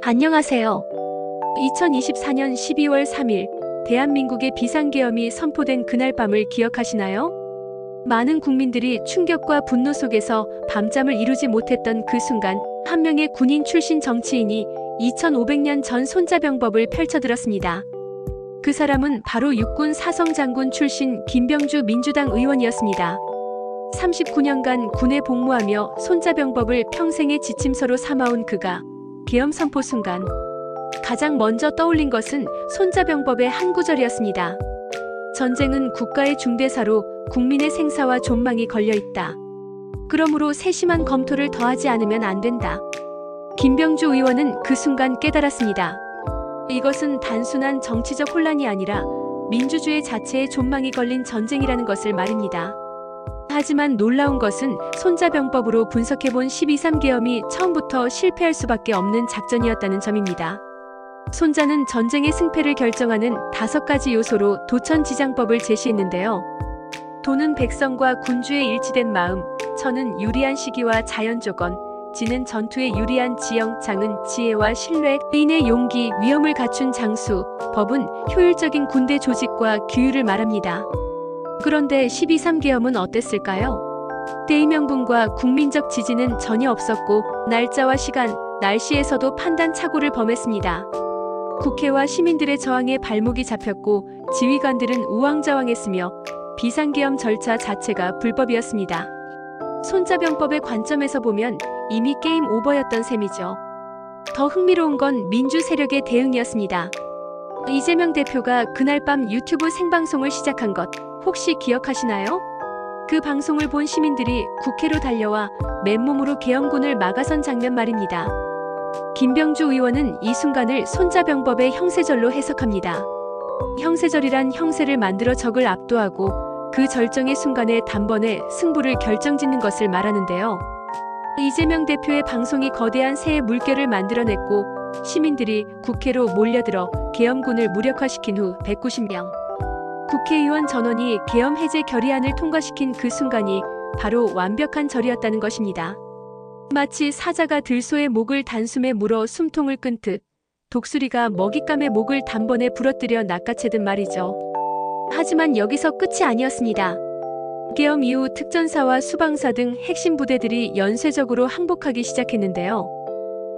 안녕하세요. 2024년 12월 3일 대한민국의 비상계엄이 선포된 그날 밤을 기억하시나요? 많은 국민들이 충격과 분노 속에서 밤잠을 이루지 못했던 그 순간 한 명의 군인 출신 정치인이 2500년 전 손자병법을 펼쳐들었습니다. 그 사람은 바로 육군 사성장군 출신 김병주 민주당 의원이었습니다. 39년간 군에 복무하며 손자병법을 평생의 지침서로 삼아온 그가 계엄 선포 순간 가장 먼저 떠올린 것은 손자병법의 한 구절이었습니다. 전쟁은 국가의 중대사로 국민의 생사와 존망이 걸려있다. 그러므로 세심한 검토를 더하지 않으면 안 된다. 김병주 의원은 그 순간 깨달았습니다. 이것은 단순한 정치적 혼란이 아니라 민주주의 자체의 존망이 걸린 전쟁이라는 것을 말입니다. 하지만 놀라운 것은 손자병법으로 분석해본 12.3 계엄이 처음부터 실패할 수밖에 없는 작전이었다는 점입니다. 손자는 전쟁의 승패를 결정하는 5가지 요소로 도천지장법을 제시했는데요. 도는 백성과 군주의 일치된 마음, 천은 유리한 시기와 자연조건, 지는 전투에 유리한 지형, 장은 지혜와 신뢰, 의인의 용기, 위엄을 갖춘 장수, 법은 효율적인 군대 조직과 규율을 말합니다. 그런데 12.3 계엄은 어땠을까요? 때의 명분과 국민적 지지는 전혀 없었고 날짜와 시간, 날씨에서도 판단 착오를 범했습니다. 국회와 시민들의 저항에 발목이 잡혔고 지휘관들은 우왕좌왕했으며 비상계엄 절차 자체가 불법이었습니다. 손자병법의 관점에서 보면 이미 게임 오버였던 셈이죠. 더 흥미로운 건 민주 세력의 대응이었습니다. 이재명 대표가 그날 밤 유튜브 생방송을 시작한 것 혹시 기억하시나요? 그 방송을 본 시민들이 국회로 달려와 맨몸으로 계엄군을 막아선 장면 말입니다. 김병주 의원은 이 순간을 손자병법의 형세절로 해석합니다. 형세절이란 형세를 만들어 적을 압도하고 그 절정의 순간에 단번에 승부를 결정짓는 것을 말하는데요. 이재명 대표의 방송이 거대한 새의 물결을 만들어냈고 시민들이 국회로 몰려들어 계엄군을 무력화시킨 후 190명. 국회의원 전원이 계엄 해제 결의안을 통과시킨 그 순간이 바로 완벽한 절이었다는 것입니다. 마치 사자가 들소의 목을 단숨에 물어 숨통을 끈듯 독수리가 먹잇감의 목을 단번에 부러뜨려 낚아채듯 말이죠. 하지만 여기서 끝이 아니었습니다. 계엄 이후 특전사와 수방사 등 핵심 부대들이 연쇄적으로 항복하기 시작했는데요.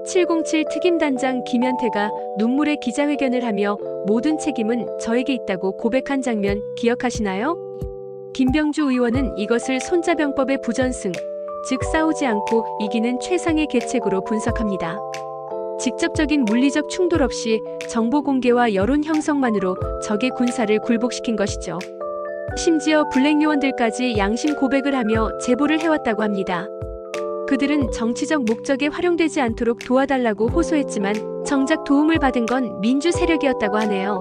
707 특임단장 김현태가 눈물의 기자회견을 하며 모든 책임은 저에게 있다고 고백한 장면 기억하시나요? 김병주 의원은 이것을 손자병법의 부전승, 즉 싸우지 않고 이기는 최상의 계책으로 분석합니다. 직접적인 물리적 충돌 없이 정보 공개와 여론 형성만으로 적의 군사를 굴복시킨 것이죠. 심지어 블랙 요원들까지 양심 고백을 하며 제보를 해왔다고 합니다. 그들은 정치적 목적에 활용되지 않도록 도와달라고 호소했지만 정작 도움을 받은 건 민주 세력이었다고 하네요.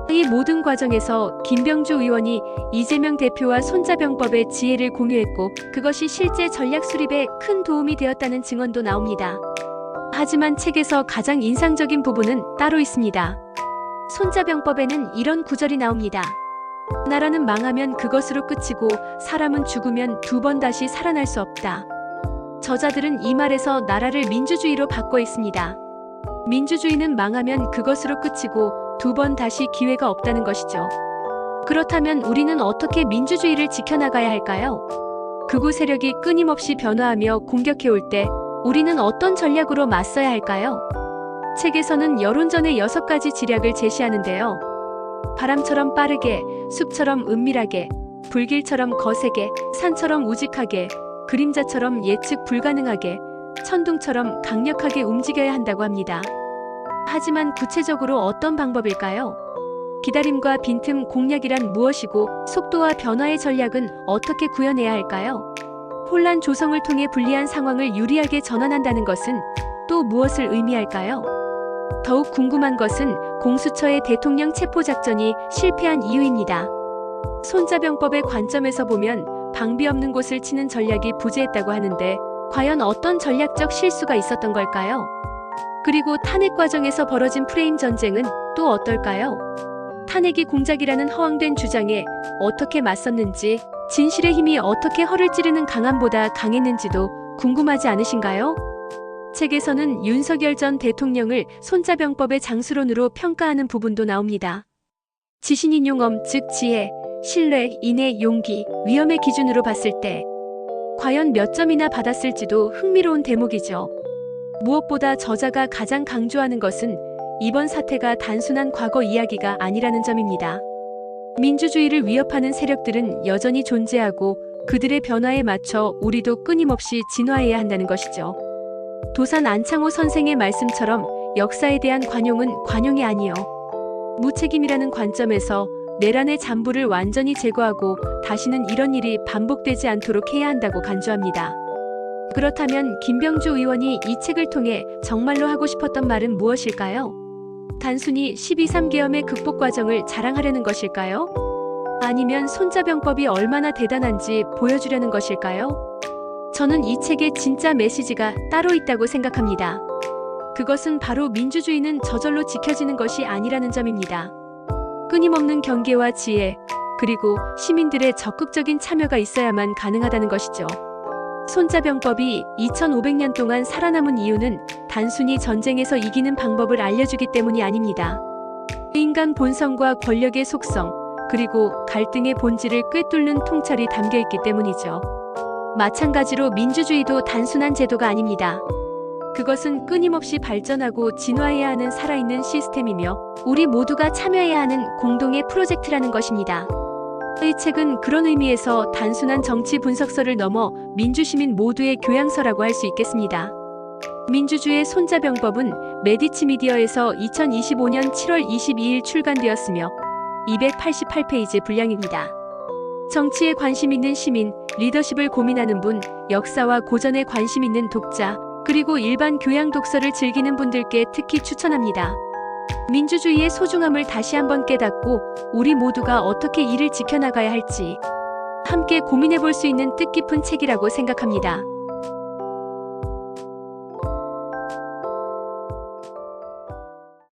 이 모든 과정에서 김병주 의원이 이재명 대표와 손자병법의 지혜를 공유했고 그것이 실제 전략 수립에 큰 도움이 되었다는 증언도 나옵니다. 하지만 책에서 가장 인상적인 부분은 따로 있습니다. 손자병법에는 이런 구절이 나옵니다. 나라는 망하면 그것으로 끝이고 사람은 죽으면 2번 다시 살아날 수 없다. 저자들은 이 말에서 나라를 민주주의로 바꿔 있습니다. 민주주의는 망하면 그것으로 끝이고 2번 다시 기회가 없다는 것이죠. 그렇다면 우리는 어떻게 민주주의를 지켜나가야 할까요? 극우 세력이 끊임없이 변화하며 공격해올 때 우리는 어떤 전략으로 맞서야 할까요? 책에서는 여론전의 6가지 지략을 제시하는데요. 바람처럼 빠르게, 숲처럼 은밀하게, 불길처럼 거세게, 산처럼 우직하게, 그림자처럼 예측 불가능하게, 천둥처럼 강력하게 움직여야 한다고 합니다. 하지만 구체적으로 어떤 방법일까요? 기다림과 빈틈 공략이란 무엇이고 속도와 변화의 전략은 어떻게 구현해야 할까요? 혼란 조성을 통해 불리한 상황을 유리하게 전환한다는 것은 또 무엇을 의미할까요? 더욱 궁금한 것은 공수처의 대통령 체포 작전이 실패한 이유입니다. 손자병법의 관점에서 보면 방비 없는 곳을 치는 전략이 부재했다고 하는데 과연 어떤 전략적 실수가 있었던 걸까요? 그리고 탄핵 과정에서 벌어진 프레임 전쟁은 또 어떨까요? 탄핵이 공작이라는 허황된 주장에 어떻게 맞섰는지, 진실의 힘이 어떻게 허를 찌르는 강함보다 강했는지도 궁금하지 않으신가요? 책에서는 윤석열 전 대통령을 손자병법의 장수론으로 평가하는 부분도 나옵니다. 지신인용엄, 즉 지혜, 신뢰, 인내, 용기, 위험의 기준으로 봤을 때 과연 몇 점이나 받았을지도 흥미로운 대목이죠. 무엇보다 저자가 가장 강조하는 것은 이번 사태가 단순한 과거 이야기가 아니라는 점입니다. 민주주의를 위협하는 세력들은 여전히 존재하고 그들의 변화에 맞춰 우리도 끊임없이 진화해야 한다는 것이죠. 도산 안창호 선생의 말씀처럼 역사에 대한 관용은 관용이 아니요 무책임이라는 관점에서 내란의 잔부를 완전히 제거하고 다시는 이런 일이 반복되지 않도록 해야 한다고 간주합니다. 그렇다면 김병주 의원이 이 책을 통해 정말로 하고 싶었던 말은 무엇일까요? 단순히 12.3계엄의 극복 과정을 자랑하려는 것일까요? 아니면 손자병법이 얼마나 대단한지 보여주려는 것일까요? 저는 이 책의 진짜 메시지가 따로 있다고 생각합니다. 그것은 바로 민주주의는 저절로 지켜지는 것이 아니라는 점입니다. 끊임없는 경계와 지혜, 그리고 시민들의 적극적인 참여가 있어야만 가능하다는 것이죠. 손자병법이 2500년 동안 살아남은 이유는 단순히 전쟁에서 이기는 방법을 알려주기 때문이 아닙니다. 인간 본성과 권력의 속성, 그리고 갈등의 본질을 꿰뚫는 통찰이 담겨있기 때문이죠. 마찬가지로 민주주의도 단순한 제도가 아닙니다. 그것은 끊임없이 발전하고 진화해야 하는 살아있는 시스템이며 우리 모두가 참여해야 하는 공동의 프로젝트라는 것입니다. 이 책은 그런 의미에서 단순한 정치 분석서를 넘어 민주시민 모두의 교양서라고 할 수 있겠습니다. 민주주의의 손자병법은 메디치 미디어에서 2025년 7월 22일 출간되었으며 288페이지 분량입니다. 정치에 관심 있는 시민, 리더십을 고민하는 분, 역사와 고전에 관심 있는 독자, 그리고 일반 교양 독서를 즐기는 분들께 특히 추천합니다. 민주주의의 소중함을 다시 한번 깨닫고 우리 모두가 어떻게 이를 지켜나가야 할지 함께 고민해 볼 수 있는 뜻깊은 책이라고 생각합니다.